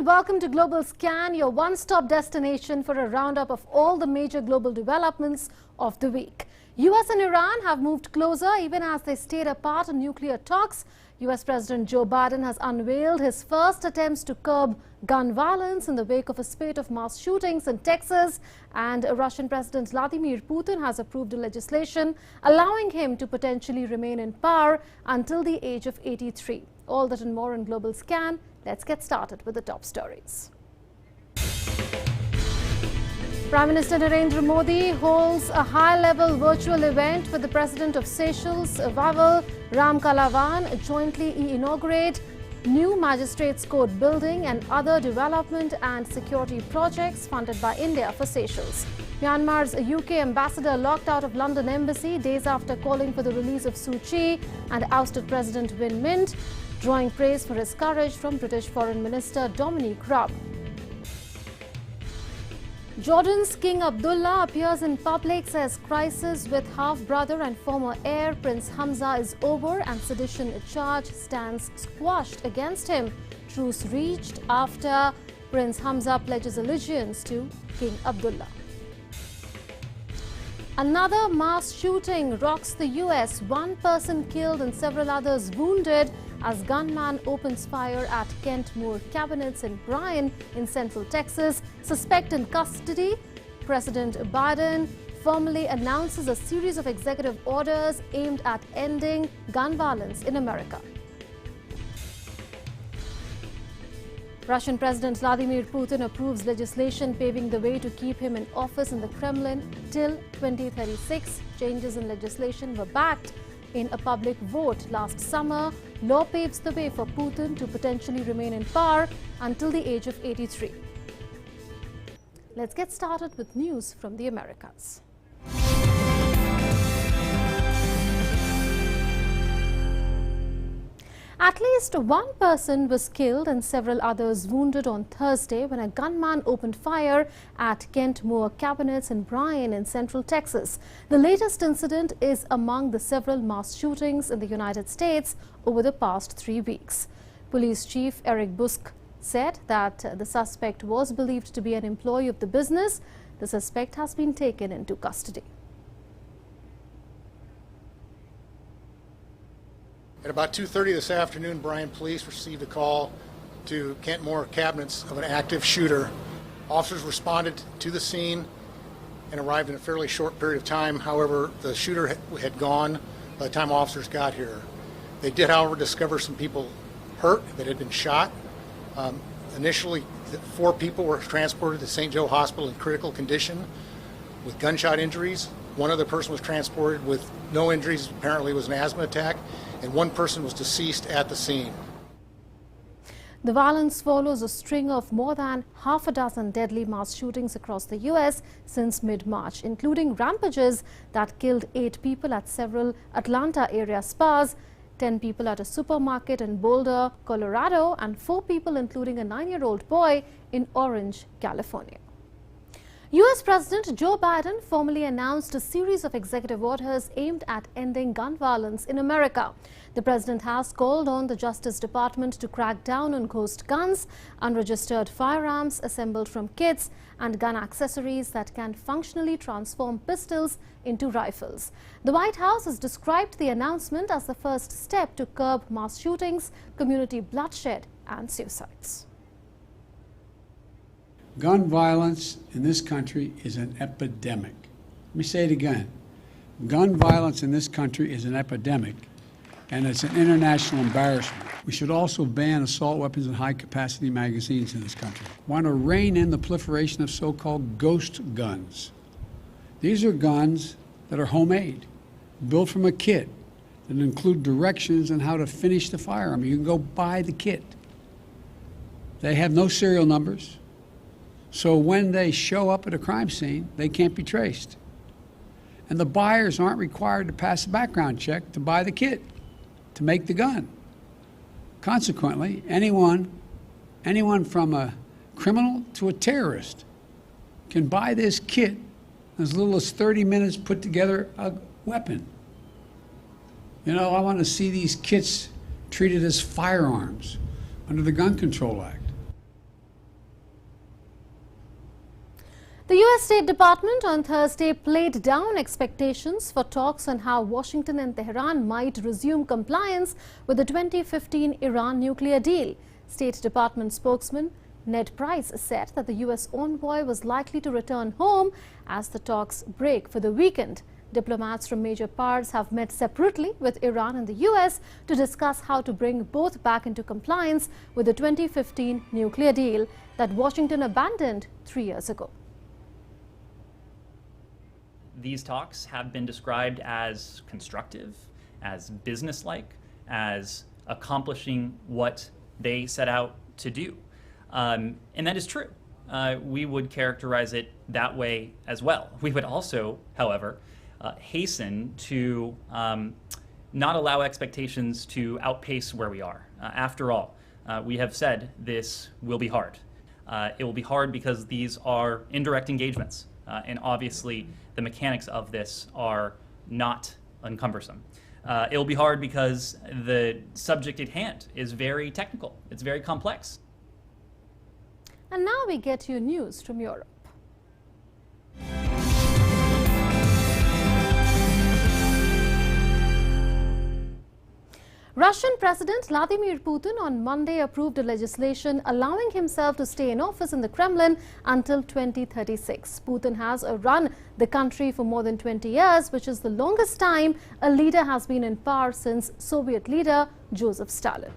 welcome to Global Scan, your one-stop destination for a roundup of all the major global developments of the week. US and Iran have moved closer even as they stayed apart on nuclear talks. US President Joe Biden has unveiled his first attempts to curb gun violence in the wake of a spate of mass shootings in Texas, and Russian President Vladimir Putin has approved a legislation allowing him to potentially remain in power until the age of 83. All that and more in Global Scan. Let's get started with the top stories. Prime Minister Narendra Modi holds a high-level virtual event with the President of Seychelles, Wawel Ramkalawan, jointly inaugurate new Magistrates Court building and other development and security projects funded by India for Seychelles. Myanmar's UK ambassador locked out of London embassy days after calling for the release of Suu Kyi and ousted President Win Myint, drawing praise for his courage from British Foreign Minister Dominic Raab. Jordan's King Abdullah appears in public, says crisis with half-brother and former heir Prince Hamza is over and sedition charge stands squashed against him. Truce reached after Prince Hamza pledges allegiance to King Abdullah. Another mass shooting rocks the US. One person killed and several others wounded as gunman opens fire at Kent Moore Cabinets in Bryan in Central Texas. Suspect in custody. President Biden formally announces a series of executive orders aimed at ending gun violence in America. Russian President Vladimir Putin approves legislation paving the way to keep him in office in the Kremlin till 2036. Changes in legislation were backed in a public vote last summer. Law paves the way for Putin to potentially remain in power until the age of 83. Let's get started with news from the Americas. At least one person was killed and several others wounded on Thursday when a gunman opened fire at Kent Moore Cabinets in Bryan in Central Texas. The latest incident is among the several mass shootings in the United States over the past 3 weeks. Police Chief Eric Busk said that the suspect was believed to be an employee of the business. The suspect has been taken into custody. At about 2:30 this afternoon, Bryan police received a call to Kent Moore Cabinets of an active shooter. Officers responded to the scene and arrived in a fairly short period of time. However, the shooter had gone by the time officers got here. They did, however, discover some people hurt that had been shot. Initially, 4 people were transported to St. Joe Hospital in critical condition with gunshot injuries. One other person was transported with no injuries. Apparently, it was an asthma attack. And one person was deceased at the scene. The violence follows a string of more than half a dozen deadly mass shootings across the U.S. since mid-March, including rampages that killed 8 people at several Atlanta area spas, 10 people at a supermarket in Boulder, Colorado, and 4 people, including a 9-year-old boy, in Orange, California. U.S. President Joe Biden formally announced a series of executive orders aimed at ending gun violence in America. The president has called on the Justice Department to crack down on ghost guns, unregistered firearms assembled from kits, and gun accessories that can functionally transform pistols into rifles. The White House has described the announcement as the first step to curb mass shootings, community bloodshed, and suicides. Gun violence in this country is an epidemic. Let me say it again. Gun violence in this country is an epidemic, and it's an international embarrassment. We should also ban assault weapons and high-capacity magazines in this country. We want to rein in the proliferation of so-called ghost guns. These are guns that are homemade, built from a kit, that include directions on how to finish the firearm. You can go buy the kit. They have no serial numbers. So when they show up at a crime scene, they can't be traced. And the buyers aren't required to pass a background check to buy the kit, to make the gun. Consequently, anyone from a criminal to a terrorist can buy this kit in as little as 30 minutes, put together a weapon. You know, I want to see these kits treated as firearms under the Gun Control Act. The U.S. State Department on Thursday played down expectations for talks on how Washington and Tehran might resume compliance with the 2015 Iran nuclear deal. State Department spokesman Ned Price said that the U.S. envoy was likely to return home as the talks break for the weekend. Diplomats from major powers have met separately with Iran and the U.S. to discuss how to bring both back into compliance with the 2015 nuclear deal that Washington abandoned 3 years ago. These talks have been described as constructive, as businesslike, as accomplishing what they set out to do. And that is true. We would characterize it that way as well. We would also, however, hasten to not allow expectations to outpace where we are. After all, we have said this will be hard. It will be hard because these are indirect engagements. And obviously, the mechanics of this are not uncumbersome. It will be hard because the subject at hand is very technical. It's very complex. And now we get you news from Europe. Russian President Vladimir Putin on Monday approved a legislation allowing himself to stay in office in the Kremlin until 2036. Putin has run the country for more than 20 years, which is the longest time a leader has been in power since Soviet leader Joseph Stalin.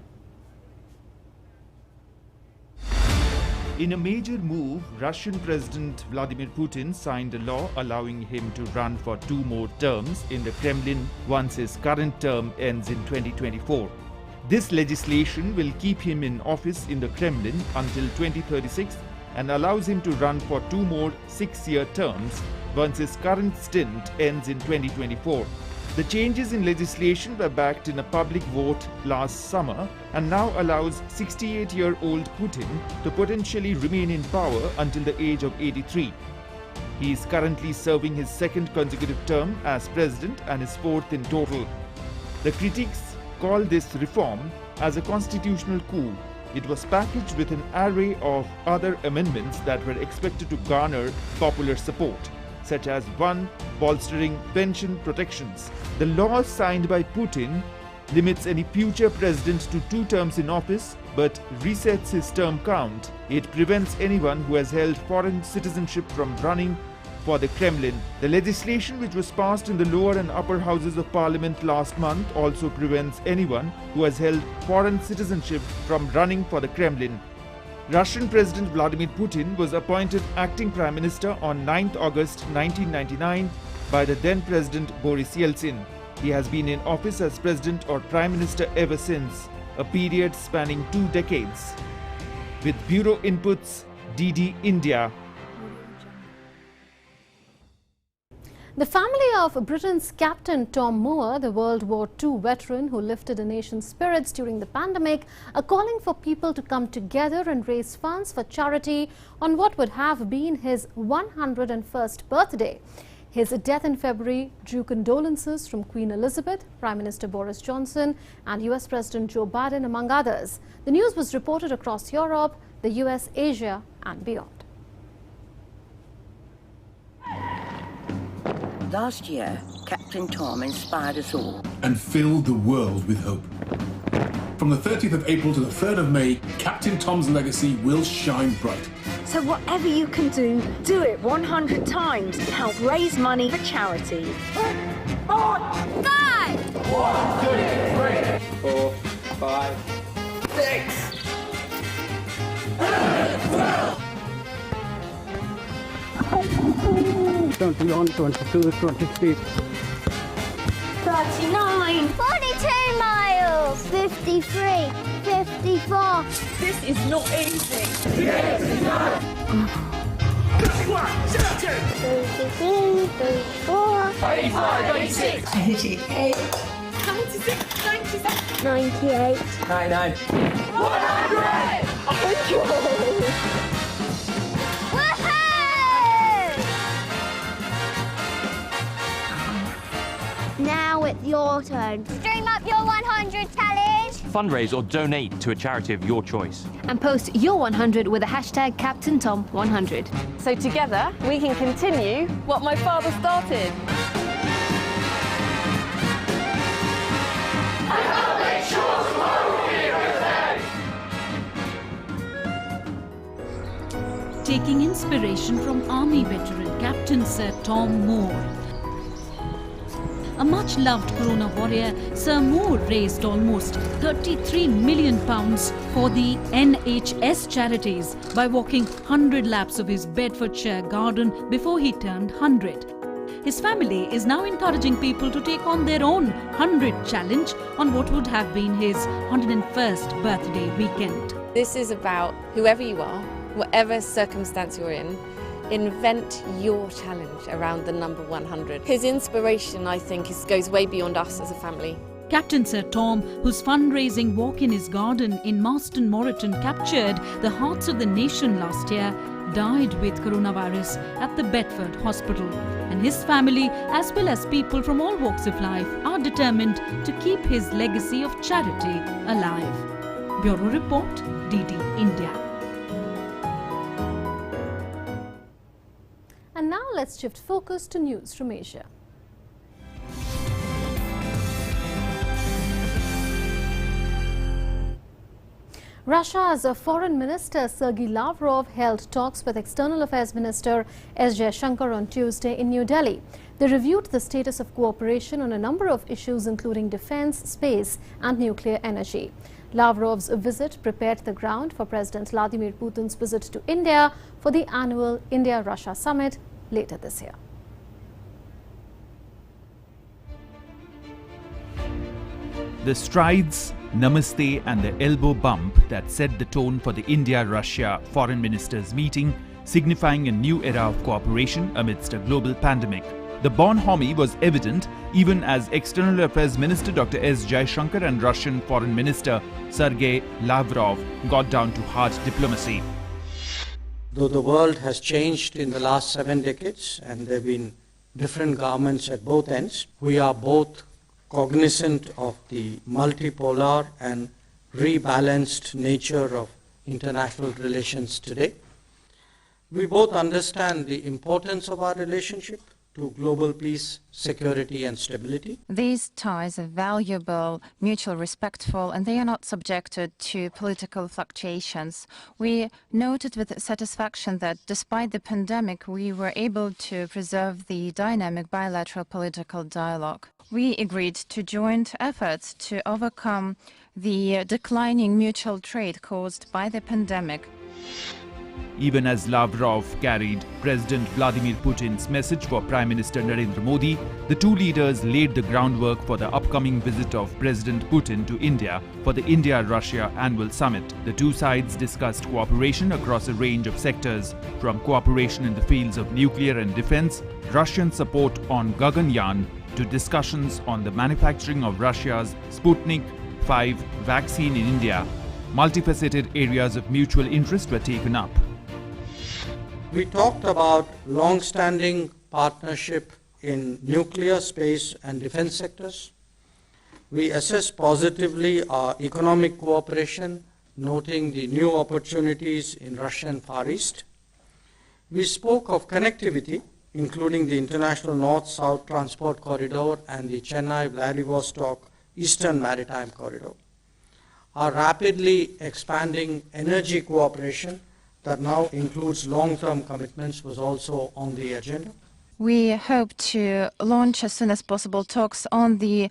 In a major move, Russian President Vladimir Putin signed a law allowing him to run for 2 more terms in the Kremlin once his current term ends in 2024. This legislation will keep him in office in the Kremlin until 2036 and allows him to run for 2 more 6-year terms once his current stint ends in 2024. The changes in legislation were backed in a public vote last summer and now allows 68-year-old Putin to potentially remain in power until the age of 83. He is currently serving his 2nd consecutive term as president and his 4th in total. The critics call this reform as a constitutional coup. It was packaged with an array of other amendments that were expected to garner popular support, such as 1. Bolstering pension protections. The law signed by Putin limits any future president to 2 terms in office but resets his term count. It prevents anyone who has held foreign citizenship from running for the Kremlin. The legislation, which was passed in the lower and upper houses of parliament last month, also prevents anyone who has held foreign citizenship from running for the Kremlin. Russian President Vladimir Putin was appointed acting Prime Minister on 9th August 1999 by the then President Boris Yeltsin. He has been in office as President or Prime Minister ever since, a period spanning 2 decades. With Bureau Inputs, DD India. The family of Britain's Captain Tom Moore, the World War II veteran who lifted a nation's spirits during the pandemic, are calling for people to come together and raise funds for charity on what would have been his 101st birthday. His death in February drew condolences from Queen Elizabeth, Prime Minister Boris Johnson and US President Joe Biden, among others. The news was reported across Europe, the US, Asia and beyond. Last year, Captain Tom inspired us all. And filled the world with hope. From the 30th of April to the 3rd of May, Captain Tom's legacy will shine bright. So whatever you can do, do it 100 times to help raise money for charity. 5! 1, 2, 3, 4, 5, 6, 12. 21, 22, 23. 39. 42 miles. 53. 54. This is not easy. Yes, it's not. 31, 32, 33, 34. 85, 86. 88. 96, 97. 98. 99. 100! Now it's your turn. Stream up your 100 challenge. Fundraise or donate to a charity of your choice. And post your 100 with the hashtag CaptainTom100. So together, we can continue what my father started. Taking inspiration from Army veteran Captain Sir Tom Moore. A much-loved Corona warrior, Sir Moore raised almost £33 million for the NHS charities by walking 100 laps of his Bedfordshire garden before he turned 100. His family is now encouraging people to take on their own 100 challenge on what would have been his 101st birthday weekend. This is about whoever you are, whatever circumstance you're in, invent your challenge around the number 100. His inspiration, I think, goes way beyond us as a family. Captain Sir Tom, whose fundraising walk in his garden in Marston Moreton captured the hearts of the nation last year, died with coronavirus at the Bedford Hospital. And his family, as well as people from all walks of life, are determined to keep his legacy of charity alive. Bureau Report, DD India. And now let's shift focus to news from Asia. Russia's Foreign Minister Sergei Lavrov held talks with External Affairs Minister S. Jaishankar on Tuesday in New Delhi. They reviewed the status of cooperation on a number of issues including defense, space and nuclear energy. Lavrov's visit prepared the ground for President Vladimir Putin's visit to India for the annual India-Russia summit later this year. The strides, namaste and the elbow bump that set the tone for the India-Russia foreign ministers' meeting, signifying a new era of cooperation amidst a global pandemic. The bonhomie was evident even as External Affairs Minister Dr. S. Jaishankar and Russian Foreign Minister Sergei Lavrov got down to hard diplomacy. Though the world has changed in the last 7 decades and there have been different governments at both ends, we are both cognizant of the multipolar and rebalanced nature of international relations today. We both understand the importance of our relationship to global peace, security and stability. These ties are valuable, mutually respectful, and they are not subjected to political fluctuations. We noted with satisfaction that despite the pandemic, we were able to preserve the dynamic bilateral political dialogue. We agreed to joint efforts to overcome the declining mutual trade caused by the pandemic. Even as Lavrov carried President Vladimir Putin's message for Prime Minister Narendra Modi, the two leaders laid the groundwork for the upcoming visit of President Putin to India for the India-Russia annual summit. The two sides discussed cooperation across a range of sectors, from cooperation in the fields of nuclear and defense, Russian support on Gaganyaan, to discussions on the manufacturing of Russia's Sputnik V vaccine in India. Multifaceted areas of mutual interest were taken up. We talked about long-standing partnership in nuclear, space and defense sectors. We assessed positively our economic cooperation, noting the new opportunities in Russia and Far East. We spoke of connectivity, including the International North-South Transport Corridor and the Chennai-Vladivostok Eastern Maritime Corridor. Our rapidly expanding energy cooperation that now includes long-term commitments was also on the agenda. We hope to launch as soon as possible talks on the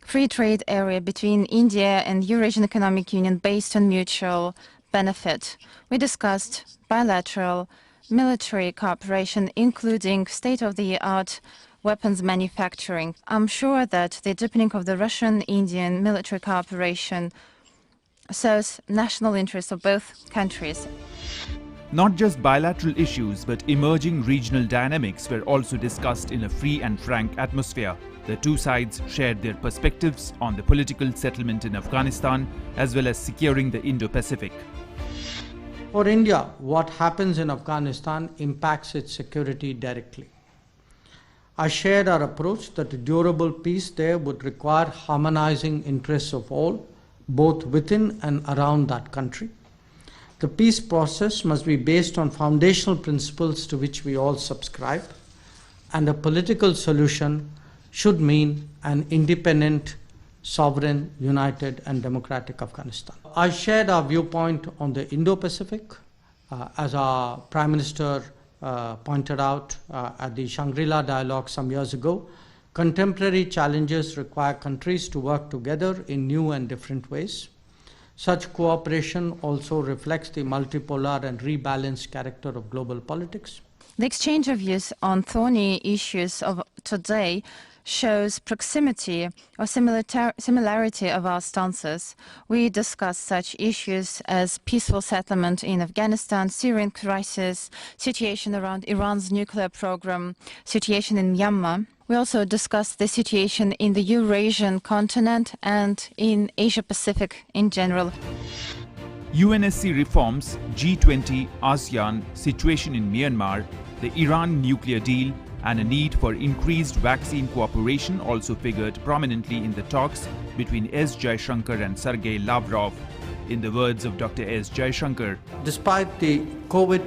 free trade area between India and Eurasian Economic Union based on mutual benefit. We discussed bilateral military cooperation, including state-of-the-art weapons manufacturing. I'm sure that the deepening of the Russian-Indian military cooperation serves national interests of both countries. Not just bilateral issues, but emerging regional dynamics were also discussed in a free and frank atmosphere. The two sides shared their perspectives on the political settlement in Afghanistan, as well as securing the Indo-Pacific. For India, what happens in Afghanistan impacts its security directly. I shared our approach that a durable peace there would require harmonizing interests of all, both within and around that country. The peace process must be based on foundational principles to which we all subscribe, and a political solution should mean an independent, sovereign, united and democratic Afghanistan. I shared our viewpoint on the Indo-Pacific, as our Prime Minister pointed out at the Shangri-La dialogue some years ago. Contemporary challenges require countries to work together in new and different ways. Such cooperation also reflects the multipolar and rebalanced character of global politics. The exchange of views on thorny issues of today shows proximity or similarity of our stances. We discuss such issues as peaceful settlement in Afghanistan, Syrian crisis, situation around Iran's nuclear program, situation in Myanmar. We also discussed the situation in the Eurasian continent and in Asia-Pacific in general. UNSC reforms, G20, ASEAN, situation in Myanmar, the Iran nuclear deal, and a need for increased vaccine cooperation also figured prominently in the talks between S. Jaishankar and Sergei Lavrov. In the words of Dr. S. Jaishankar, despite the COVID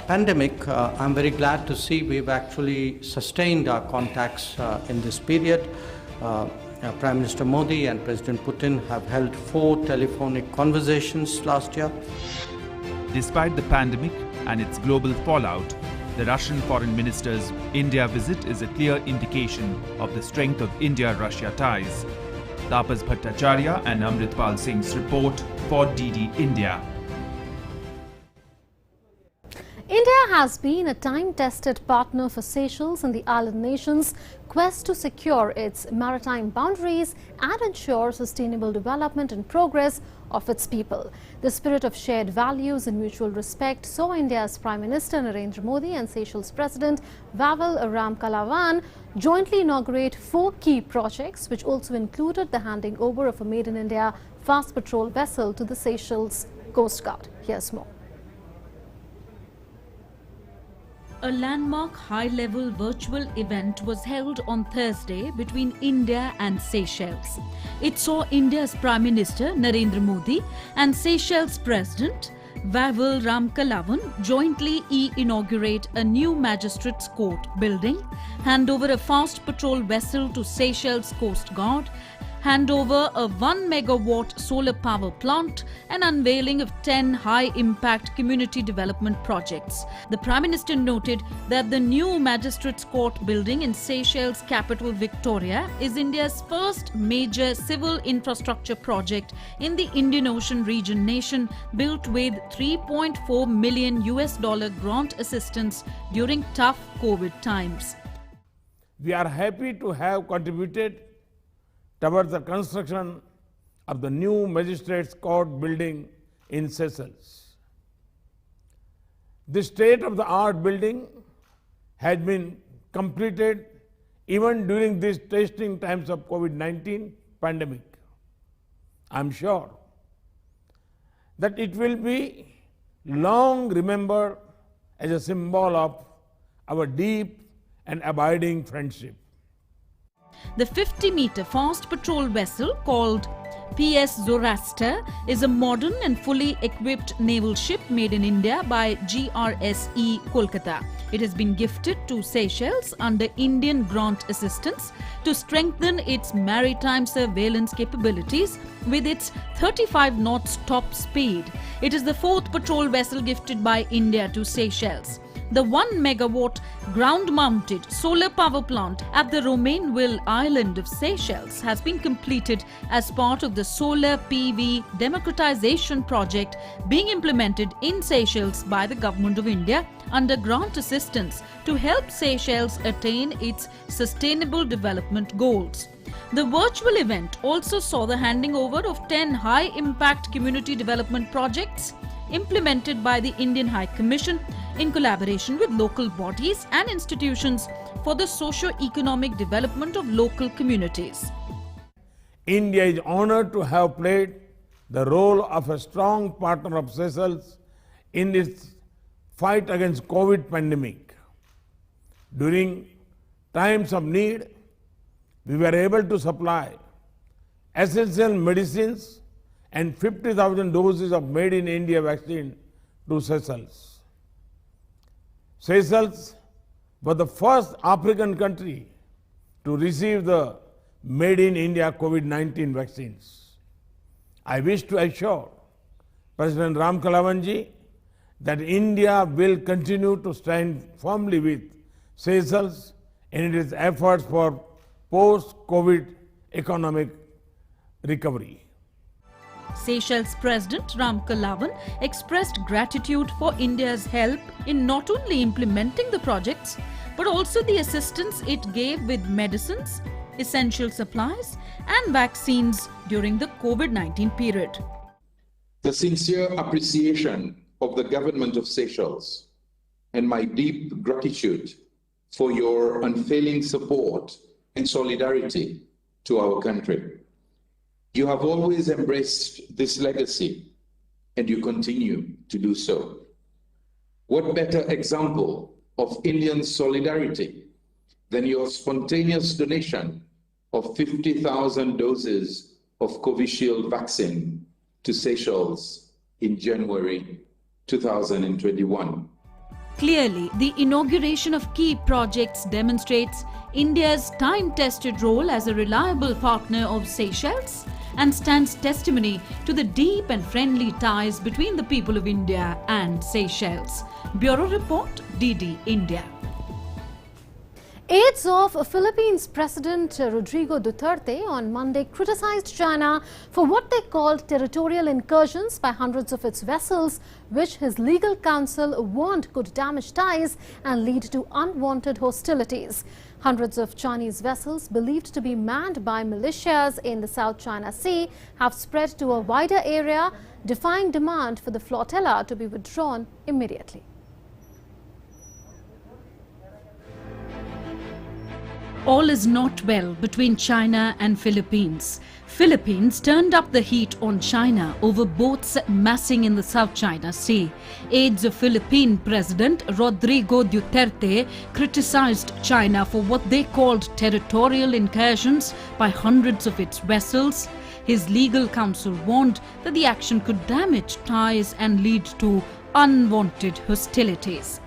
pandemic, I'm very glad to see we've actually sustained our contacts in this period. Prime Minister Modi and President Putin have held 4 telephonic conversations last year. Despite the pandemic and its global fallout, the Russian Foreign Minister's India visit is a clear indication of the strength of India-Russia ties. Tapas Bhattacharya and Amritpal Singh's report for DD India. India has been a time-tested partner for Seychelles and the island nations' quest to secure its maritime boundaries and ensure sustainable development and progress of its people. The spirit of shared values and mutual respect saw India's Prime Minister Narendra Modi and Seychelles President Vavel Ramkalawan jointly inaugurate 4 key projects, which also included the handing over of a Made in India fast patrol vessel to the Seychelles Coast Guard. Here's more. A landmark high-level virtual event was held on Thursday between India and Seychelles. It saw India's Prime Minister Narendra Modi and Seychelles President Vavel Ramkalawan jointly inaugurate a new Magistrates Court building, hand over a fast patrol vessel to Seychelles Coast Guard, hand over a 1 megawatt solar power plant, and unveiling of 10 high-impact community development projects. The Prime Minister noted that the new Magistrates Court building in Seychelles' capital Victoria is India's first major civil infrastructure project in the Indian Ocean region nation, built with $3.4 million grant assistance during tough COVID times. We are happy to have contributed towards the construction of the new Magistrates Court building in Seychelles. This state-of-the-art building has been completed even during these testing times of COVID-19 pandemic. I'm sure that it will be long remembered as a symbol of our deep and abiding friendship. The 50-meter fast patrol vessel called PS Zoroaster is a modern and fully equipped naval ship made in India by GRSE Kolkata. It has been gifted to Seychelles under Indian grant assistance to strengthen its maritime surveillance capabilities with its 35 knots top speed. It is the 4th patrol vessel gifted by India to Seychelles. The 1 megawatt ground-mounted solar power plant at the Romainville island of Seychelles has been completed as part of the solar PV democratization project being implemented in Seychelles by the Government of India under grant assistance to help Seychelles attain its sustainable development goals. The virtual event also saw the handing over of 10 high-impact community development projects implemented by the Indian High Commission in collaboration with local bodies and institutions for the socio-economic development of local communities. India is honored to have played the role of a strong partner of Seychelles in its fight against COVID pandemic. During times of need, we were able to supply essential medicines and 50,000 doses of made in India vaccine to Seychelles. Seychelles was the first African country to receive the made in India COVID-19 vaccines. I wish to assure President Ram Kalawanji that India will continue to stand firmly with Seychelles in its efforts for post-COVID economic recovery. Seychelles President Ram Kalawan expressed gratitude for India's help in not only implementing the projects, but also the assistance it gave with medicines, essential supplies and vaccines during the COVID-19 period. The sincere appreciation of the government of Seychelles and my deep gratitude for your unfailing support and solidarity to our country. You have always embraced this legacy and you continue to do so. What better example of Indian solidarity than your spontaneous donation of 50,000 doses of Covishield vaccine to Seychelles in January 2021. Clearly, the inauguration of key projects demonstrates India's time-tested role as a reliable partner of Seychelles and stands testimony to the deep and friendly ties between the people of India and Seychelles. Bureau Report, DD India. Aides of Philippines President Rodrigo Duterte on Monday criticized China for what they called territorial incursions by hundreds of its vessels, which his legal counsel warned could damage ties and lead to unwanted hostilities. Hundreds of Chinese vessels believed to be manned by militias in the South China Sea have spread to a wider area, defying demand for the flotilla to be withdrawn immediately. All is not well between China and Philippines. Philippines turned up the heat on China over boats massing in the South China Sea. Aides of Philippine President Rodrigo Duterte criticized China for what they called territorial incursions by hundreds of its vessels. His legal counsel warned that the action could damage ties and lead to unwanted hostilities.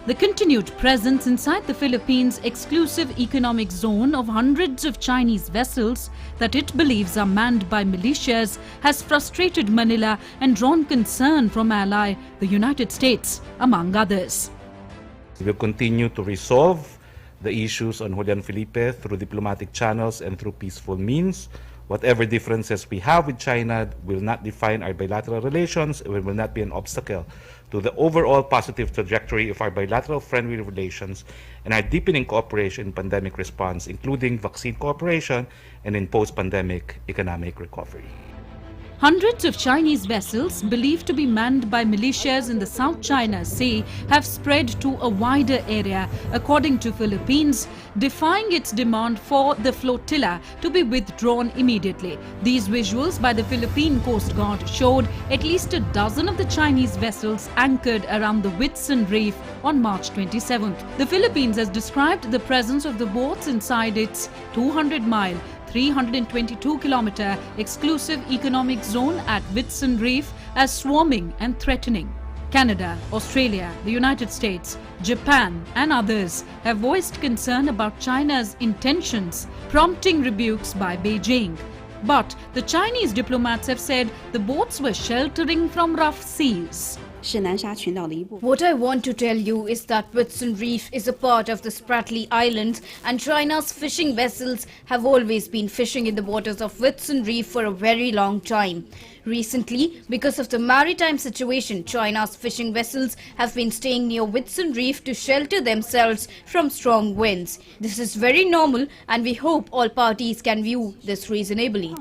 The continued presence inside the Philippines' exclusive economic zone of hundreds of Chinese vessels that it believes are manned by militias has frustrated Manila and drawn concern from ally the United States, among others. We will continue to resolve the issues on Julian Felipe through diplomatic channels and through peaceful means. Whatever differences we have with China will not define our bilateral relations. It will not be an obstacle to the overall positive trajectory of our bilateral friendly relations and our deepening cooperation in pandemic response, including vaccine cooperation and in post-pandemic economic recovery. Hundreds of Chinese vessels believed to be manned by militias in the South China Sea have spread to a wider area, according to Philippines, defying its demand for the flotilla to be withdrawn immediately. These visuals by the Philippine Coast Guard showed at least a dozen of the Chinese vessels anchored around the Whitsun Reef on March 27th. The Philippines has described the presence of the boats inside its 200-mile 322-kilometer exclusive economic zone at Whitsun Reef as swarming and threatening. Canada, Australia, the United States, Japan and others have voiced concern about China's intentions, prompting rebukes by Beijing. But the Chinese diplomats have said the boats were sheltering from rough seas. What I want to tell you is that Whitsun Reef is a part of the Spratly Islands and China's fishing vessels have always been fishing in the waters of Whitsun Reef for a very long time. Recently, because of the maritime situation, China's fishing vessels have been staying near Whitsun Reef to shelter themselves from strong winds. This is very normal and we hope all parties can view this reasonably.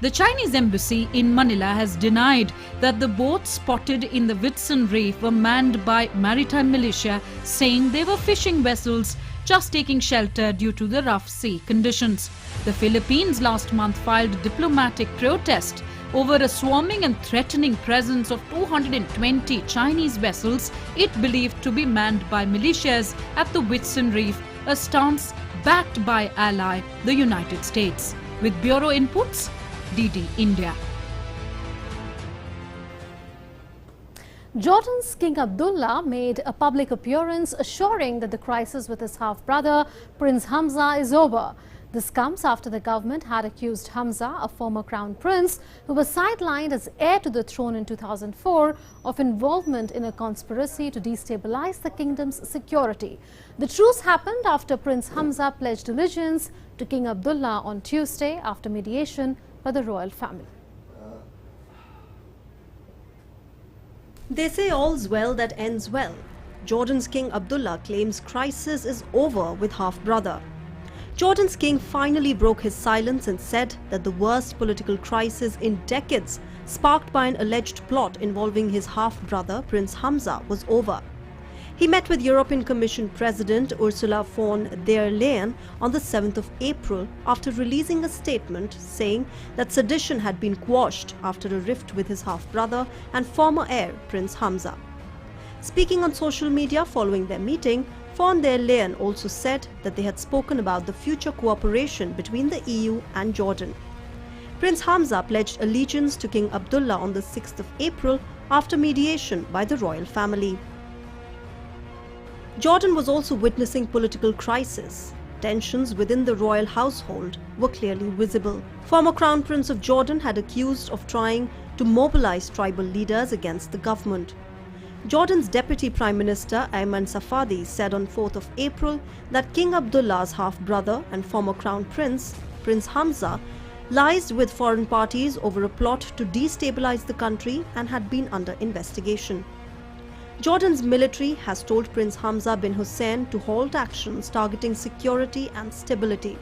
The Chinese embassy in Manila has denied that the boats spotted in the Whitsun Reef were manned by maritime militia, saying they were fishing vessels just taking shelter due to the rough sea conditions. The Philippines last month filed a diplomatic protest over a swarming and threatening presence of 220 Chinese vessels it believed to be manned by militias at the Whitsun Reef a stance backed by ally the United States. With bureau inputs, DD India. Jordan's King Abdullah made a public appearance assuring that the crisis with his half-brother Prince Hamza is over. This comes after the government had accused Hamza, a former crown prince who was sidelined as heir to the throne in 2004, of involvement in a conspiracy to destabilize the kingdom's security. The truce happened after Prince Hamza pledged allegiance to King Abdullah on Tuesday after mediation by the royal family. They say all's well that ends well. Jordan's King Abdullah claims crisis is over with half-brother. Jordan's king finally broke his silence and said that the worst political crisis in decades, sparked by an alleged plot involving his half-brother Prince Hamza, was over. He met with European Commission President Ursula von der Leyen on the 7th of April after releasing a statement saying that sedition had been quashed after a rift with his half-brother and former heir Prince Hamza. Speaking on social media following their meeting, von der Leyen also said that they had spoken about the future cooperation between the EU and Jordan. Prince Hamza pledged allegiance to King Abdullah on the 6th of April after mediation by the royal family. Jordan was also witnessing political crisis. Tensions within the royal household were clearly visible. Former Crown Prince of Jordan had accused of trying to mobilize tribal leaders against the government. Jordan's Deputy Prime Minister Ayman Safadi said on 4th of April that King Abdullah's half-brother and former Crown Prince, Prince Hamza, liaised with foreign parties over a plot to destabilize the country and had been under investigation. Jordan's military has told Prince Hamza bin Hussein to halt actions targeting security and stability.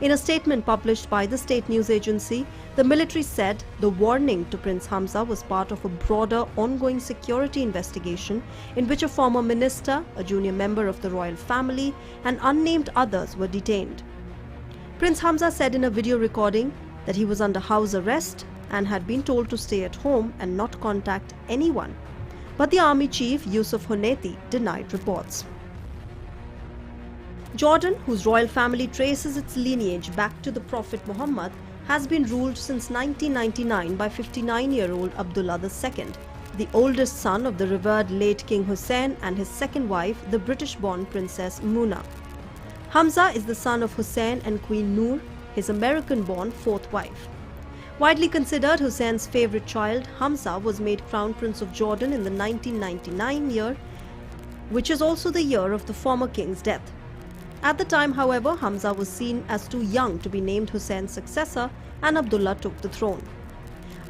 In a statement published by the state news agency, the military said the warning to Prince Hamza was part of a broader ongoing security investigation in which a former minister, a junior member of the royal family, and unnamed others were detained. Prince Hamza said in a video recording that he was under house arrest and had been told to stay at home and not contact anyone. But the army chief Yusuf Honeti denied reports. Jordan, whose royal family traces its lineage back to the Prophet Muhammad, has been ruled since 1999 by 59-year-old Abdullah II, the oldest son of the revered late King Hussein and his second wife, the British-born Princess Muna. Hamza is the son of Hussein and Queen Noor, his American-born fourth wife. Widely considered Hussein's favorite child, Hamza was made Crown Prince of Jordan in the 1999 year, which is also the year of the former king's death. At the time, however, Hamza was seen as too young to be named Hussein's successor, and Abdullah took the throne.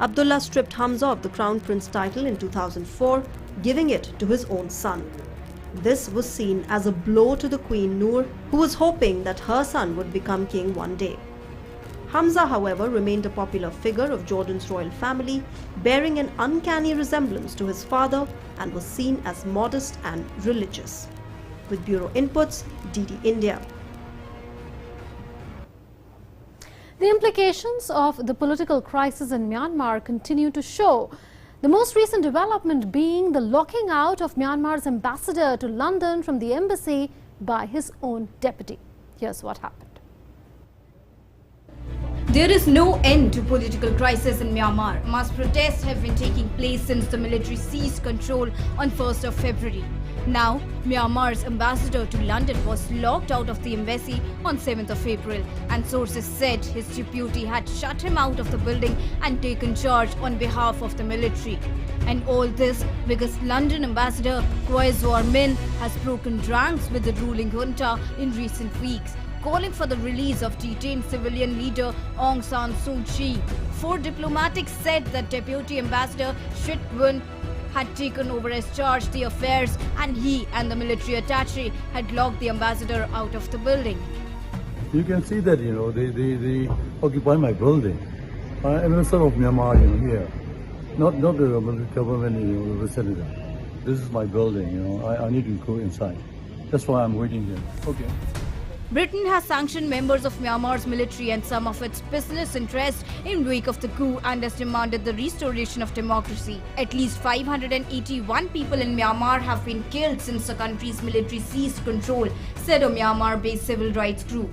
Abdullah stripped Hamza of the Crown Prince title in 2004, giving it to his own son. This was seen as a blow to the Queen Noor, who was hoping that her son would become king one day. Hamza, however, remained a popular figure of Jordan's royal family, bearing an uncanny resemblance to his father, and was seen as modest and religious. With bureau inputs, DD India. The implications of the political crisis in Myanmar continue to show. The most recent development being the locking out of Myanmar's ambassador to London from the embassy by his own deputy. Here's what happened. There is no end to political crisis in Myanmar. Mass protests have been taking place since the military seized control on 1st of February. Now, Myanmar's ambassador to London was locked out of the embassy on 7th of April, and sources said his deputy had shut him out of the building and taken charge on behalf of the military. And all this because London ambassador Koi Zwar Min has broken ranks with the ruling junta in recent weeks, calling for the release of detained civilian leader Aung San Suu Kyi. Four diplomatics said that Deputy Ambassador Shrit Wun had taken over as charge the affairs, and he and the military attaché had locked the ambassador out of the building. You can see that, they occupy my building. I'm Minister of Myanmar, here. Not the government, resident. This is my building, I need to go inside. That's why I'm waiting here. Okay. Britain has sanctioned members of Myanmar's military and some of its business interests in wake of the coup and has demanded the restoration of democracy. At least 581 people in Myanmar have been killed since the country's military seized control, said a Myanmar-based civil rights group.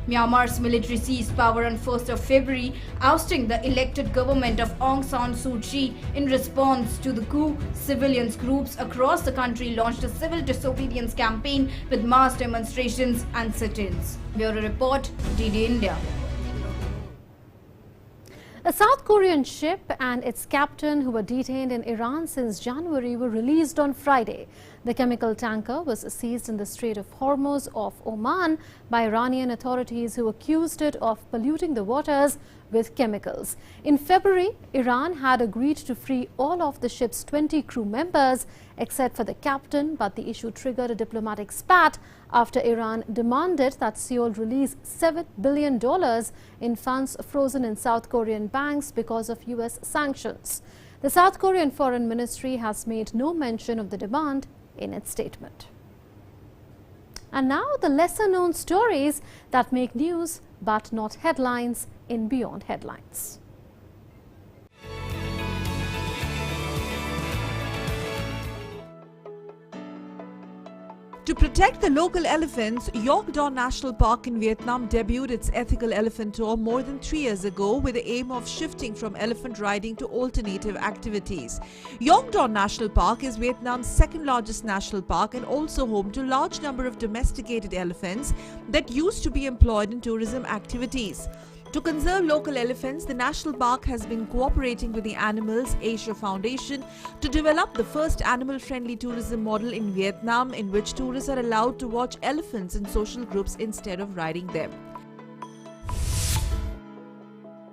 Myanmar's military seized power on 1st of February, ousting the elected government of Aung San Suu Kyi. In response to the coup, civilians groups across the country launched a civil disobedience campaign with mass demonstrations and sit-ins. Bureau Report, DD India. A South Korean ship and its captain, who were detained in Iran since January, were released on Friday. The chemical tanker was seized in the Strait of Hormuz off Oman by Iranian authorities, who accused it of polluting the waters with chemicals. In February, Iran had agreed to free all of the ship's 20 crew members except for the captain, but the issue triggered a diplomatic spat after Iran demanded that Seoul release $7 billion in funds frozen in South Korean banks because of US sanctions. The South Korean Foreign Ministry has made no mention of the demand in its statement. And now the lesser-known stories that make news but not headlines in Beyond Headlines. To protect the local elephants, York Don National Park in Vietnam debuted its ethical elephant tour more than 3 years ago with the aim of shifting from elephant riding to alternative activities. York Don National Park is Vietnam's second largest national park and also home to a large number of domesticated elephants that used to be employed in tourism activities. To conserve local elephants, the national park has been cooperating with the Animals Asia Foundation to develop the first animal-friendly tourism model in Vietnam, in which tourists are allowed to watch elephants in social groups instead of riding them.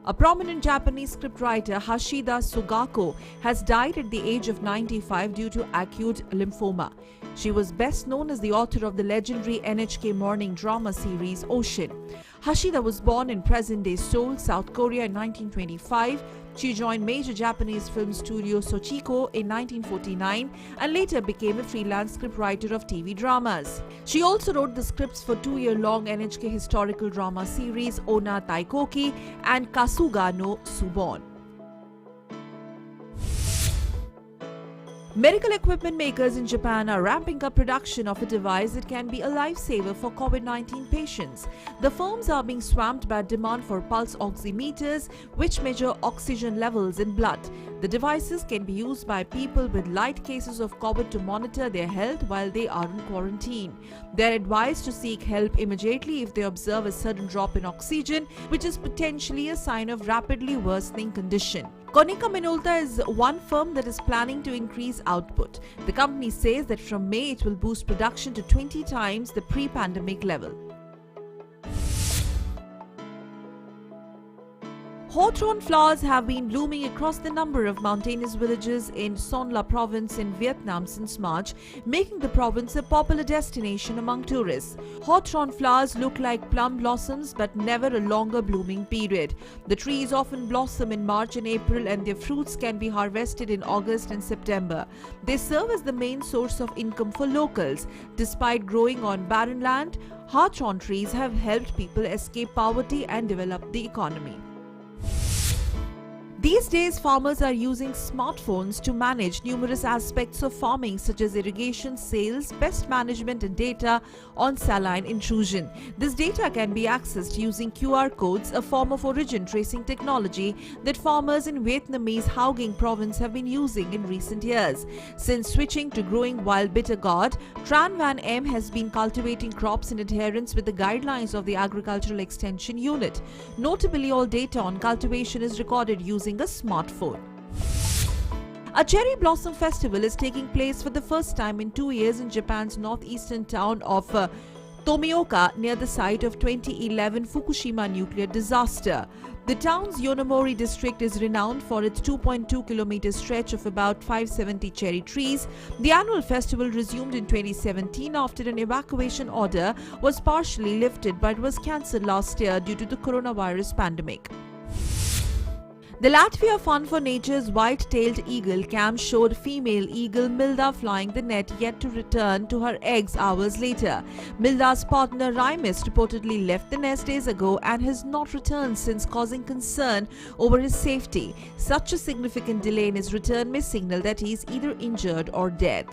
A prominent Japanese scriptwriter, Hashida Sugako, has died at the age of 95 due to acute lymphoma. She was best known as the author of the legendary NHK morning drama series Ocean. Hashida was born in present-day Seoul, South Korea in 1925. She joined major Japanese film studio Sochiko in 1949 and later became a freelance scriptwriter of TV dramas. She also wrote the scripts for 2-year-long NHK historical drama series Onna Taikoki and Kasuga no Subon. Medical equipment makers in Japan are ramping up production of a device that can be a lifesaver for COVID-19 patients. The firms are being swamped by demand for pulse oximeters, which measure oxygen levels in blood. The devices can be used by people with light cases of COVID to monitor their health while they are in quarantine. They are advised to seek help immediately if they observe a sudden drop in oxygen, which is potentially a sign of rapidly worsening condition. Konica Minolta is one firm that is planning to increase output. The company says that from May it will boost production to 20 times the pre-pandemic level. Hawthorn flowers have been blooming across the number of mountainous villages in Son La province in Vietnam since March, making the province a popular destination among tourists. Hawthorn flowers look like plum blossoms but never a longer blooming period. The trees often blossom in March and April and their fruits can be harvested in August and September. They serve as the main source of income for locals. Despite growing on barren land, hawthorn trees have helped people escape poverty and develop the economy. These days, farmers are using smartphones to manage numerous aspects of farming such as irrigation, sales, pest management and data on saline intrusion. This data can be accessed using QR codes, a form of origin tracing technology that farmers in Vietnamese Hau Ging province have been using in recent years. Since switching to growing wild bitter gourd, Tran Van M has been cultivating crops in adherence with the guidelines of the Agricultural Extension Unit. Notably, all data on cultivation is recorded using a smartphone. A cherry blossom festival is taking place for the first time in 2 years in Japan's northeastern town of Tomioka, near the site of 2011 Fukushima nuclear disaster. The town's Yonomori district is renowned for its 2.2-kilometer stretch of about 570 cherry trees. The annual festival resumed in 2017 after an evacuation order was partially lifted but was cancelled last year due to the coronavirus pandemic. The Latvia Fund for Nature's white-tailed eagle cam showed female eagle Milda flying the net, yet to return to her eggs hours later. Milda's partner Raimis reportedly left the nest days ago and has not returned since, causing concern over his safety. Such a significant delay in his return may signal that he is either injured or dead.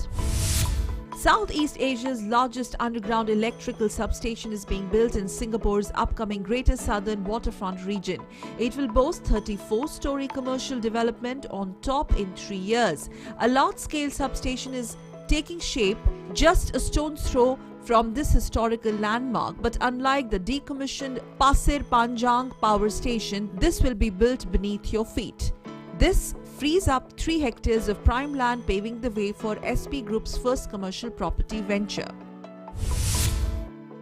Southeast Asia's largest underground electrical substation is being built in Singapore's upcoming Greater Southern Waterfront region. It will boast 34-story commercial development on top in 3 years. A large-scale substation is taking shape just a stone's throw from this historical landmark, but unlike the decommissioned Pasir Panjang power station, this will be built beneath your feet. This frees up 3 hectares of prime land, paving the way for SP Group's first commercial property venture.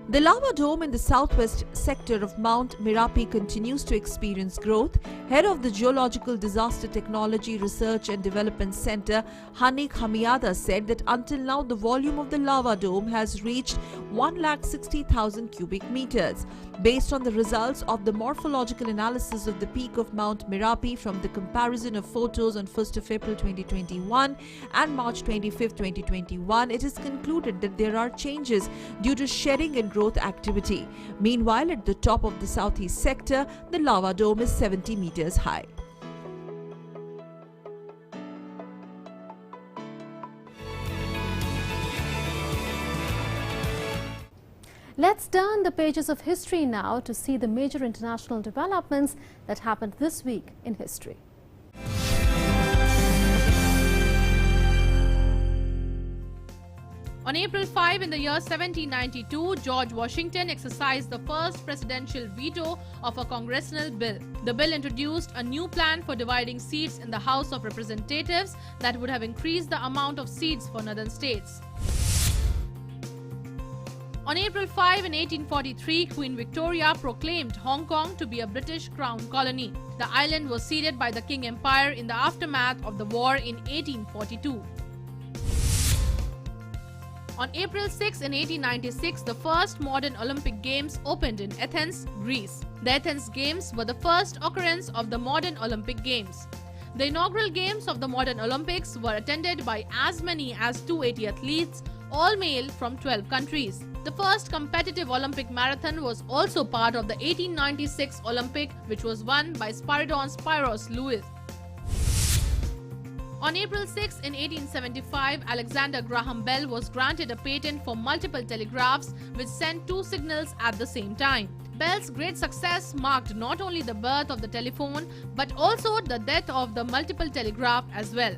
The lava dome in the southwest sector of Mount Merapi continues to experience growth. Head of the Geological Disaster Technology Research and Development Center, Hanik Hamiada, said that until now the volume of the lava dome has reached 160,000 cubic meters. Based on the results of the morphological analysis of the peak of Mount Merapi from the comparison of photos on 1st of April 2021 and March 25, 2021, it is concluded that there are changes due to shedding and growth activity. Meanwhile, at the top of the southeast sector, the lava dome is 70 meters high. Let's turn the pages of history now to see the major international developments that happened this week in history. On April 5 in the year 1792, George Washington exercised the first presidential veto of a congressional bill. The bill introduced a new plan for dividing seats in the House of Representatives that would have increased the amount of seats for northern states. On April 5 in 1843, Queen Victoria proclaimed Hong Kong to be a British Crown colony. The island was ceded by the Qing Empire in the aftermath of the war in 1842. On April 6 in 1896, the first modern Olympic Games opened in Athens, Greece. The Athens Games were the first occurrence of the modern Olympic Games. The inaugural Games of the modern Olympics were attended by as many as 280 athletes, all male from 12 countries. The first competitive Olympic marathon was also part of the 1896 Olympic, which was won by Spiridon Spiros Lewis. On April 6 in 1875, Alexander Graham Bell was granted a patent for multiple telegraphs which sent 2 signals at the same time. Bell's great success marked not only the birth of the telephone but also the death of the multiple telegraph as well.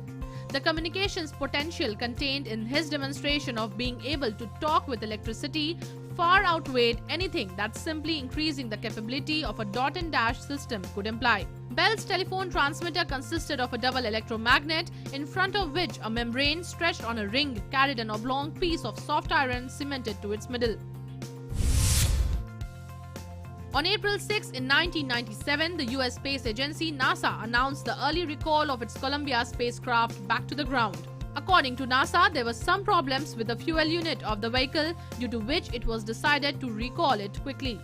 The communications potential contained in his demonstration of being able to talk with electricity far outweighed anything that simply increasing the capability of a dot and dash system could imply. Bell's telephone transmitter consisted of a double electromagnet, in front of which a membrane stretched on a ring carried an oblong piece of soft iron cemented to its middle. On April 6 in 1997, the US Space Agency NASA announced the early recall of its Columbia spacecraft back to the ground. According to NASA, there were some problems with the fuel unit of the vehicle, due to which it was decided to recall it quickly.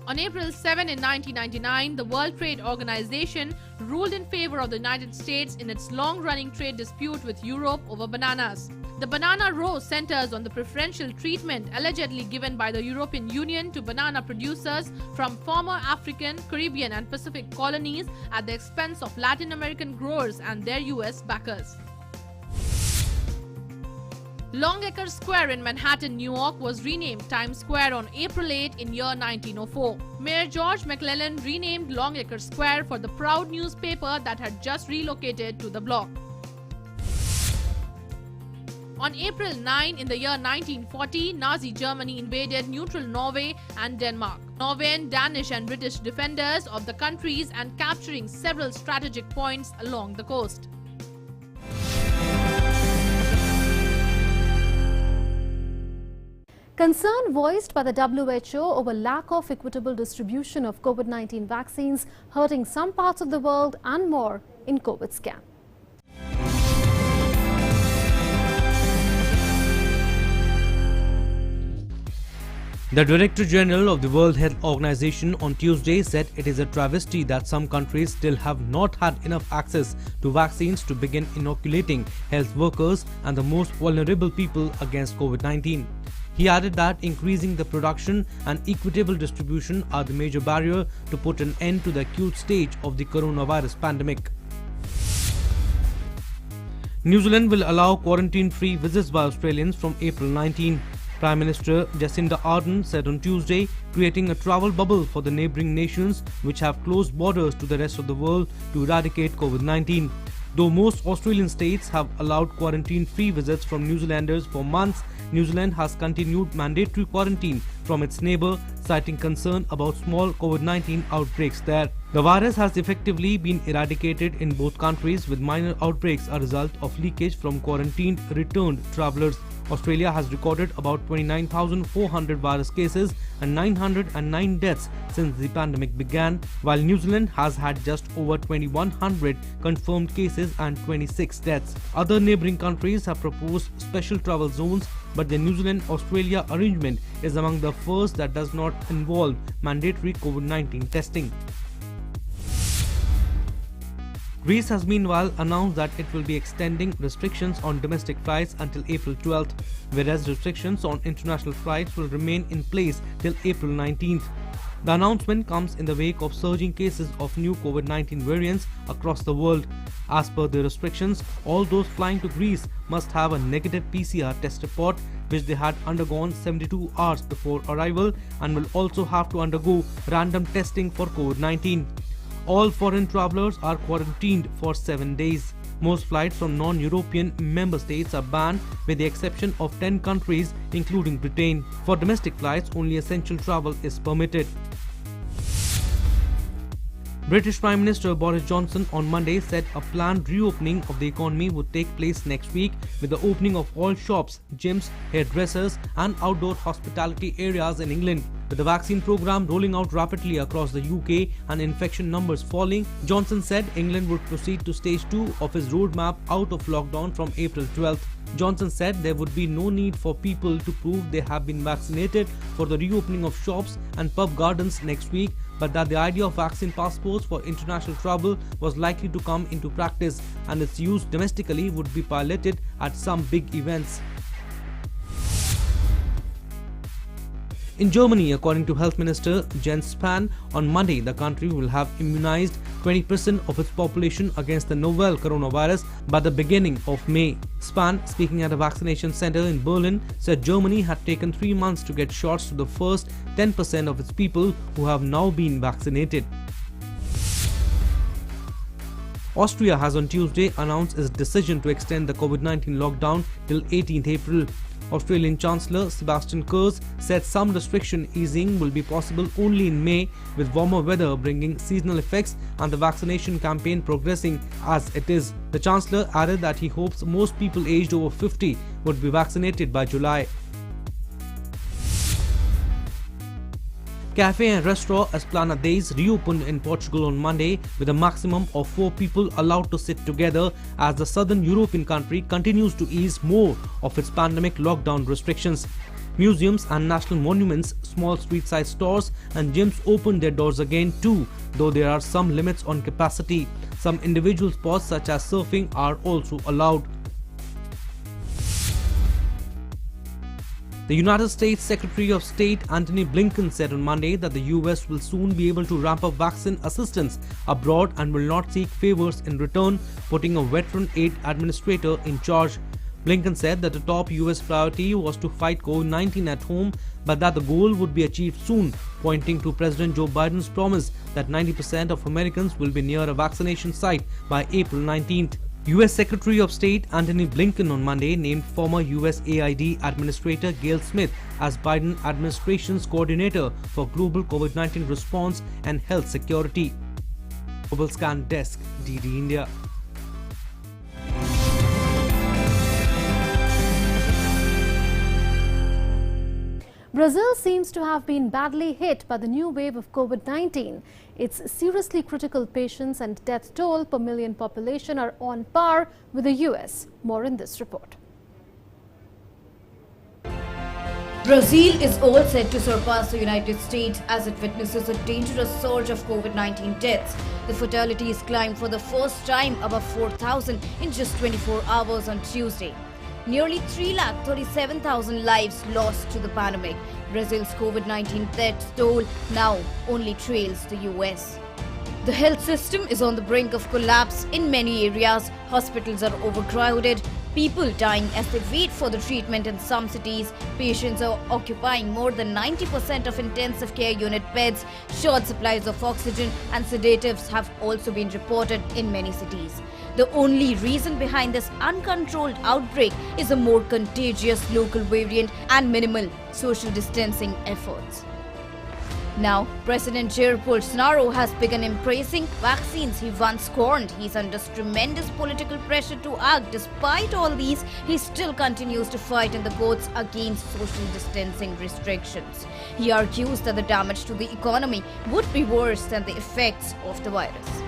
On April 7 in 1999, the World Trade Organization ruled in favor of the United States in its long-running trade dispute with Europe over bananas. The banana row centers on the preferential treatment allegedly given by the European Union to banana producers from former African, Caribbean and Pacific colonies at the expense of Latin American growers and their US backers. Longacre Square in Manhattan, New York was renamed Times Square on April 8 in year 1904. Mayor George McClellan renamed Longacre Square for the Proud newspaper that had just relocated to the block. On April 9 in the year 1940, Nazi Germany invaded neutral Norway and Denmark. Norwegian, Danish and British defenders of the countries and capturing several strategic points along the coast. Concern voiced by the WHO over lack of equitable distribution of COVID-19 vaccines hurting some parts of the world and more in COVID scan. The Director General of the World Health Organization on Tuesday said it is a travesty that some countries still have not had enough access to vaccines to begin inoculating health workers and the most vulnerable people against COVID-19. He added that increasing the production and equitable distribution are the major barrier to put an end to the acute stage of the coronavirus pandemic. New Zealand will allow quarantine-free visits by Australians from April 19. Prime Minister Jacinda Ardern said on Tuesday, creating a travel bubble for the neighbouring nations which have closed borders to the rest of the world to eradicate COVID-19. Though most Australian states have allowed quarantine-free visits from New Zealanders for months, New Zealand has continued mandatory quarantine from its neighbour, citing concern about small COVID-19 outbreaks there. The virus has effectively been eradicated in both countries, with minor outbreaks a result of leakage from quarantined returned travellers. Australia has recorded about 29,400 virus cases and 909 deaths since the pandemic began, while New Zealand has had just over 2,100 confirmed cases and 26 deaths. Other neighbouring countries have proposed special travel zones, but the New Zealand-Australia arrangement is among the first that does not involve mandatory COVID-19 testing. Greece has meanwhile announced that it will be extending restrictions on domestic flights until April 12th, whereas restrictions on international flights will remain in place till April 19th. The announcement comes in the wake of surging cases of new COVID-19 variants across the world. As per the restrictions, all those flying to Greece must have a negative PCR test report, which they had undergone 72 hours before arrival, and will also have to undergo random testing for COVID-19. All foreign travellers are quarantined for 7 days. Most flights from non-European member states are banned, with the exception of 10 countries including Britain. For domestic flights, only essential travel is permitted. British Prime Minister Boris Johnson on Monday said a planned reopening of the economy would take place next week, with the opening of all shops, gyms, hairdressers and outdoor hospitality areas in England. With the vaccine program rolling out rapidly across the UK and infection numbers falling, Johnson said England would proceed to stage 2 of his roadmap out of lockdown from April 12th. Johnson said there would be no need for people to prove they have been vaccinated for the reopening of shops and pub gardens next week, but that the idea of vaccine passports for international travel was likely to come into practice, and its use domestically would be piloted at some big events. In Germany, according to Health Minister Jens Spahn, on Monday the country will have immunized 20% of its population against the novel coronavirus by the beginning of May. Spahn, speaking at a vaccination center in Berlin, said Germany had taken 3 months to get shots to the first 10% of its people who have now been vaccinated. Austria has on Tuesday announced its decision to extend the COVID-19 lockdown till 18th April. Australian Chancellor Sebastian Kurz said some restriction easing will be possible only in May, with warmer weather bringing seasonal effects and the vaccination campaign progressing as it is. The Chancellor added that he hopes most people aged over 50 would be vaccinated by July. Cafe and restaurant Esplanades reopened in Portugal on Monday, with a maximum of 4 people allowed to sit together as the southern European country continues to ease more of its pandemic lockdown restrictions. Museums and national monuments, small street-side stores and gyms opened their doors again too, though there are some limits on capacity. Some individual sports such as surfing are also allowed. The United States Secretary of State Antony Blinken said on Monday that the US will soon be able to ramp up vaccine assistance abroad and will not seek favors in return, putting a veteran aid administrator in charge. Blinken said that the top US priority was to fight COVID-19 at home, but that the goal would be achieved soon, pointing to President Joe Biden's promise that 90% of Americans will be near a vaccination site by April 19th. US Secretary of State Antony Blinken on Monday named former USAID Administrator Gail Smith as Biden administration's coordinator for global COVID-19 response and health security. Global Scan Desk, DD India. Brazil seems to have been badly hit by the new wave of COVID-19. Its seriously critical patients and death toll per million population are on par with the US. More in this report. Brazil is all set to surpass the United States as it witnesses a dangerous surge of COVID-19 deaths. The fatalities climbed for the first time above 4,000 in just 24 hours on Tuesday. Nearly 337,000 lives lost to the pandemic. Brazil's COVID-19 death toll now only trails the US. The health system is on the brink of collapse in many areas. Hospitals are overcrowded. People dying as they wait for the treatment in some cities. Patients are occupying more than 90% of intensive care unit beds. Short supplies of oxygen and sedatives have also been reported in many cities. The only reason behind this uncontrolled outbreak is a more contagious local variant and minimal social distancing efforts. Now, President Jair Bolsonaro has begun embracing vaccines he once scorned. He's under tremendous political pressure to act. Despite all these, he still continues to fight in the courts against social distancing restrictions. He argues that the damage to the economy would be worse than the effects of the virus.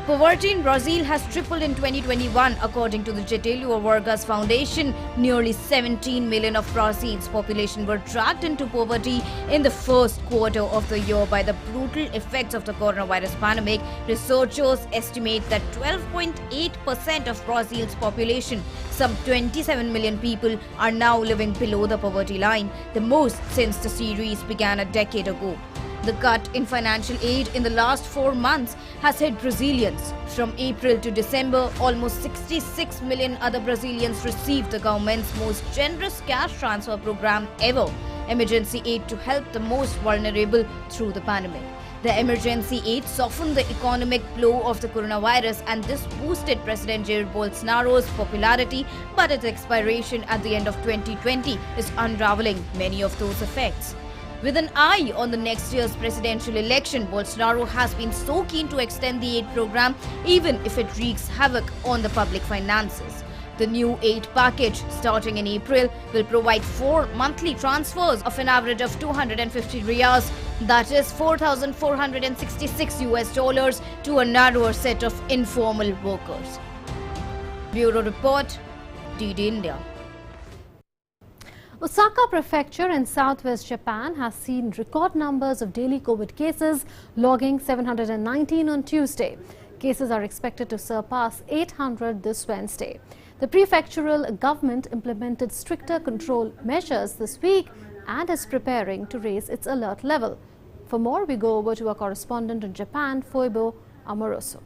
Poverty in Brazil has tripled in 2021, according to the Getúlio Vargas Foundation. Nearly 17 million of Brazil's population were dragged into poverty in the first quarter of the year by the brutal effects of the coronavirus pandemic. Researchers estimate that 12.8% of Brazil's population, some 27 million people, are now living below the poverty line, the most since the series began a decade ago. The cut in financial aid in the last 4 months has hit Brazilians. From April to December, almost 66 million other Brazilians received the government's most generous cash transfer program ever, emergency aid to help the most vulnerable through the pandemic. The emergency aid softened the economic blow of the coronavirus, and this boosted President Jair Bolsonaro's popularity, but its expiration at the end of 2020 is unraveling many of those effects. With an eye on the next year's presidential election, Bolsonaro has been so keen to extend the aid program, even if it wreaks havoc on the public finances. The new aid package, starting in April, will provide 4 monthly transfers of an average of 250 reals, that is $4,466 to a narrower set of informal workers. Bureau Report, DD India. Osaka Prefecture in southwest Japan has seen record numbers of daily COVID cases, logging 719 on Tuesday. Cases are expected to surpass 800 this Wednesday. The prefectural government implemented stricter control measures this week and is preparing to raise its alert level. For more, we go over to our correspondent in Japan, Foibo Amoroso.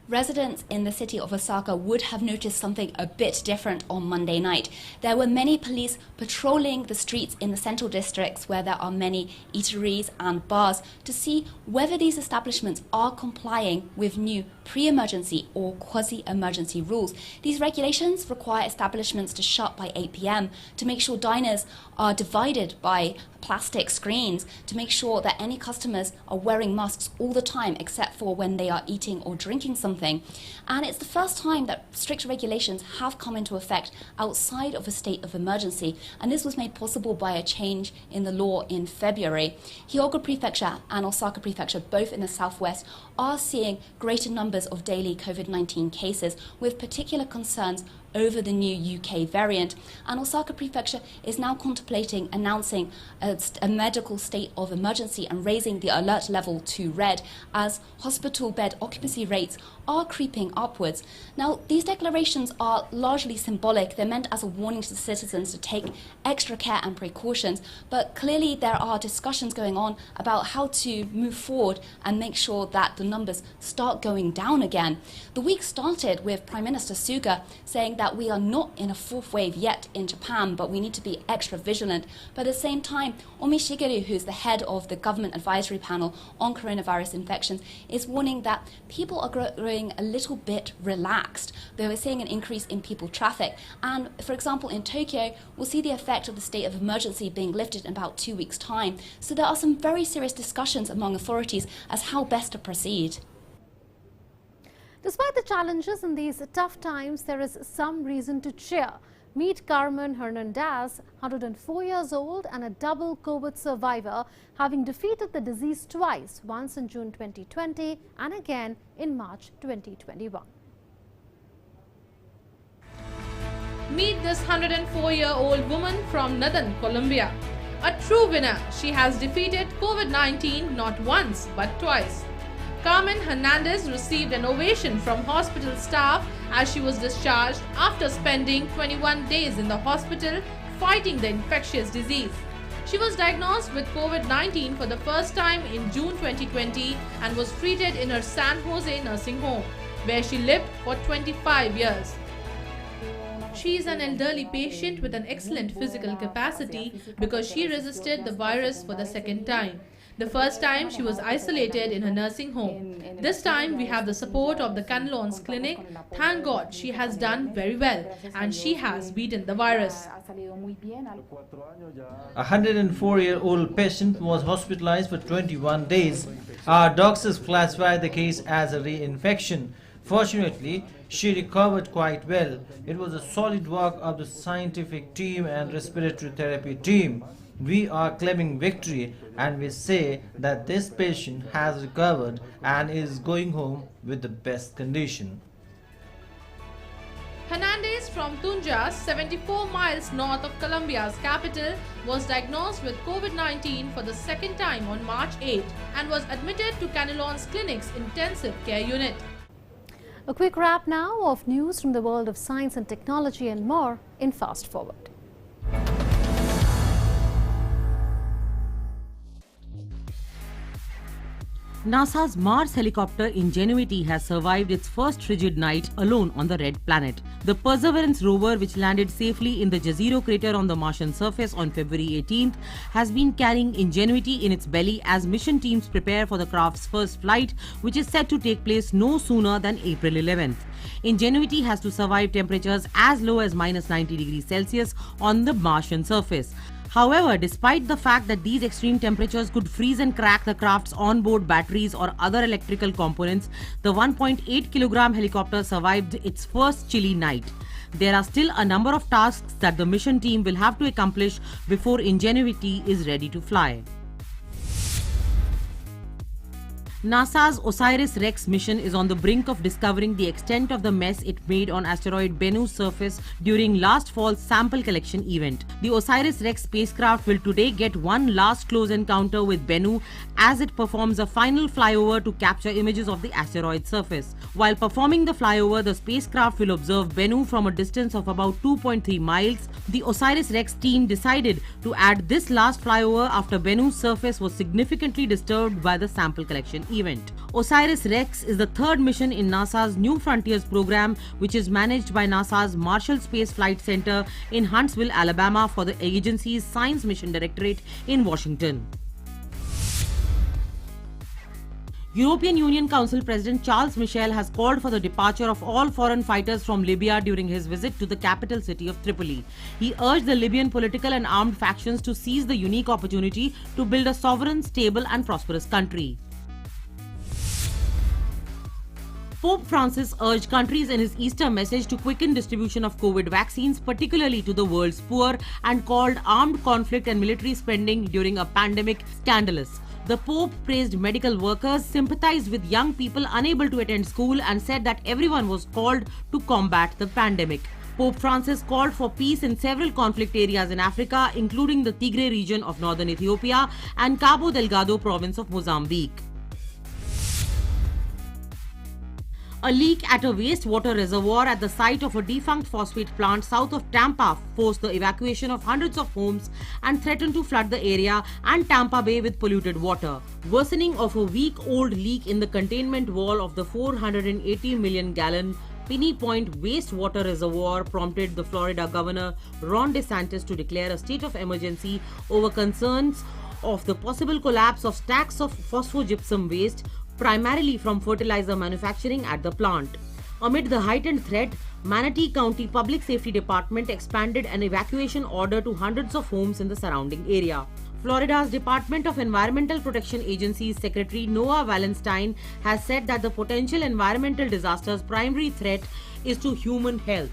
Residents in the city of Osaka would have noticed something a bit different on Monday night. There were many police patrolling the streets in the central districts where there are many eateries and bars to see whether these establishments are complying with new pre-emergency or quasi-emergency rules. These regulations require establishments to shut by 8 p.m. to make sure diners are divided by plastic screens, to make sure that any customers are wearing masks all the time except for when they are eating or drinking something. And it's the first time that strict regulations have come into effect outside of a state of emergency, and this was made possible by a change in the law in February. Hyogo Prefecture and Osaka Prefecture, both in the southwest, are seeing greater numbers of daily COVID-19 cases, with particular concerns over the new UK variant. And Osaka Prefecture is now contemplating announcing a medical state of emergency and raising the alert level to red as hospital bed occupancy rates are creeping upwards. Now, these declarations are largely symbolic. They're meant as a warning to the citizens to take extra care and precautions, but clearly there are discussions going on about how to move forward and make sure that the numbers start going down again. The week started with Prime Minister Suga saying that we are not in a fourth wave yet in Japan, but we need to be extra vigilant. But at the same time, Omi Shigeru, who's the head of the government advisory panel on coronavirus infections, is warning that people are growing a little bit relaxed. They were seeing an increase in people traffic. And for example, in Tokyo, we'll see the effect of the state of emergency being lifted in about 2 weeks' time. So there are some very serious discussions among authorities as how best to proceed. Despite the challenges in these tough times, there is some reason to cheer. Meet Carmen Hernandez, 104 years old and a double COVID survivor, having defeated the disease twice, once in June 2020 and again in March 2021. Meet this 104-year-old woman from northern Colombia. A true winner, she has defeated COVID-19 not once but twice. Carmen Hernandez received an ovation from hospital staff as she was discharged after spending 21 days in the hospital fighting the infectious disease. She was diagnosed with COVID-19 for the first time in June 2020 and was treated in her San Jose nursing home, where she lived for 25 years. She is an elderly patient with an excellent physical capacity because she resisted the virus for the second time. The first time she was isolated in her nursing home. This time we have the support of the Canelon's clinic. Thank God she has done very well and she has beaten the virus. A 104-year-old patient was hospitalized for 21 days. Our doctors classified the case as a reinfection. Fortunately, she recovered quite well. It was a solid work of the scientific team and respiratory therapy team. We are claiming victory and we say that this patient has recovered and is going home with the best condition. Hernandez from Tunja, 74 miles north of Colombia's capital, was diagnosed with COVID-19 for the second time on March 8 and was admitted to Canelon's clinic's intensive care unit. A quick wrap now of news from the world of science and technology and more in Fast Forward. NASA's Mars helicopter Ingenuity has survived its first frigid night alone on the Red Planet. The Perseverance rover, which landed safely in the Jezero crater on the Martian surface on February 18th, has been carrying Ingenuity in its belly as mission teams prepare for the craft's first flight, which is set to take place no sooner than April 11th. Ingenuity has to survive temperatures as low as -90°C on the Martian surface. However, despite the fact that these extreme temperatures could freeze and crack the craft's onboard batteries or other electrical components, the 1.8 kilogram helicopter survived its first chilly night. There are still a number of tasks that the mission team will have to accomplish before Ingenuity is ready to fly. NASA's Osiris-Rex mission is on the brink of discovering the extent of the mess it made on asteroid Bennu's surface during last fall's sample collection event. The Osiris-Rex spacecraft will today get one last close encounter with Bennu as it performs a final flyover to capture images of the asteroid surface. While performing the flyover, the spacecraft will observe Bennu from a distance of about 2.3 miles. The Osiris-Rex team decided to add this last flyover after Bennu's surface was significantly disturbed by the sample collection event. Osiris-Rex is the third mission in NASA's New Frontiers program, which is managed by NASA's Marshall Space Flight Center in Huntsville, Alabama for the agency's Science Mission Directorate in Washington. European Union Council President Charles Michel has called for the departure of all foreign fighters from Libya during his visit to the capital city of Tripoli. He urged the Libyan political and armed factions to seize the unique opportunity to build a sovereign, stable and prosperous country. Pope Francis urged countries in his Easter message to quicken distribution of COVID vaccines, particularly to the world's poor, and called armed conflict and military spending during a pandemic scandalous. The Pope praised medical workers, sympathized with young people unable to attend school, and said that everyone was called to combat the pandemic. Pope Francis called for peace in several conflict areas in Africa, including the Tigray region of northern Ethiopia and Cabo Delgado province of Mozambique. A leak at a wastewater reservoir at the site of a defunct phosphate plant south of Tampa forced the evacuation of hundreds of homes and threatened to flood the area and Tampa Bay with polluted water. Worsening of a week-old leak in the containment wall of the 480 million gallon Piney Point wastewater reservoir prompted the Florida Governor Ron DeSantis to declare a state of emergency over concerns of the possible collapse of stacks of phosphogypsum waste, primarily from fertilizer manufacturing at the plant. Amid the heightened threat, Manatee County Public Safety Department expanded an evacuation order to hundreds of homes in the surrounding area. Florida's Department of Environmental Protection Agency's Secretary Noah Wallenstein has said that the potential environmental disaster's primary threat is to human health.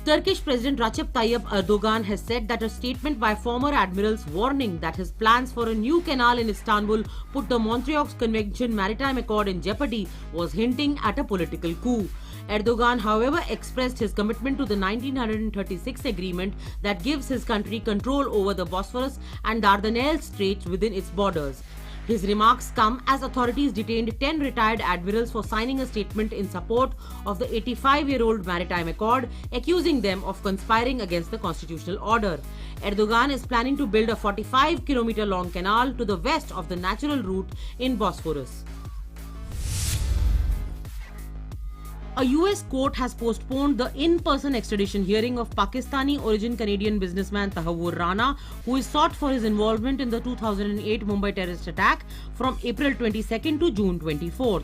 Turkish President Recep Tayyip Erdogan has said that a statement by former admirals warning that his plans for a new canal in Istanbul put the Montreux Convention Maritime Accord in jeopardy was hinting at a political coup. Erdogan, however, expressed his commitment to the 1936 agreement that gives his country control over the Bosphorus and Dardanelles Straits within its borders. His remarks come as authorities detained 10 retired admirals for signing a statement in support of the 85-year-old Maritime Accord, accusing them of conspiring against the constitutional order. Erdogan is planning to build a 45-kilometer-long canal to the west of the natural route in Bosphorus. A US court has postponed the in-person extradition hearing of Pakistani-origin Canadian businessman Tahawwur Rana, who is sought for his involvement in the 2008 Mumbai terrorist attack from April 22nd to June 24th.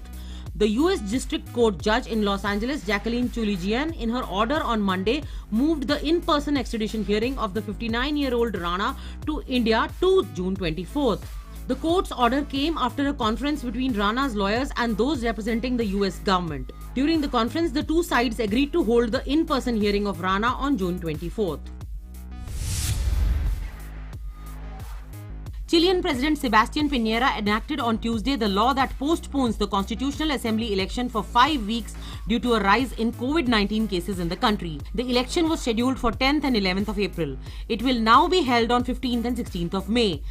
The US District Court judge in Los Angeles, Jacqueline Chulijian, in her order on Monday, moved the in-person extradition hearing of the 59-year-old Rana to India to June 24th. The court's order came after a conference between Rana's lawyers and those representing the US government. During the conference, the two sides agreed to hold the in-person hearing of Rana on June 24th. Chilean President Sebastián Piñera enacted on Tuesday the law that postpones the Constitutional Assembly election for 5 weeks due to a rise in COVID-19 cases in the country. The election was scheduled for 10th and 11th of April. It will now be held on 15th and 16th of May.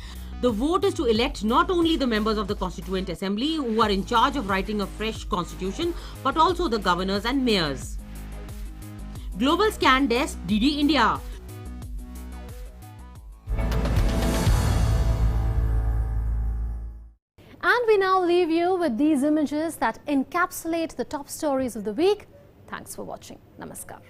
The vote is to elect not only the members of the Constituent Assembly who are in charge of writing a fresh constitution, but also the governors and mayors. Global Scan Desk, DD India. And we now leave you with these images that encapsulate the top stories of the week. Thanks for watching. Namaskar.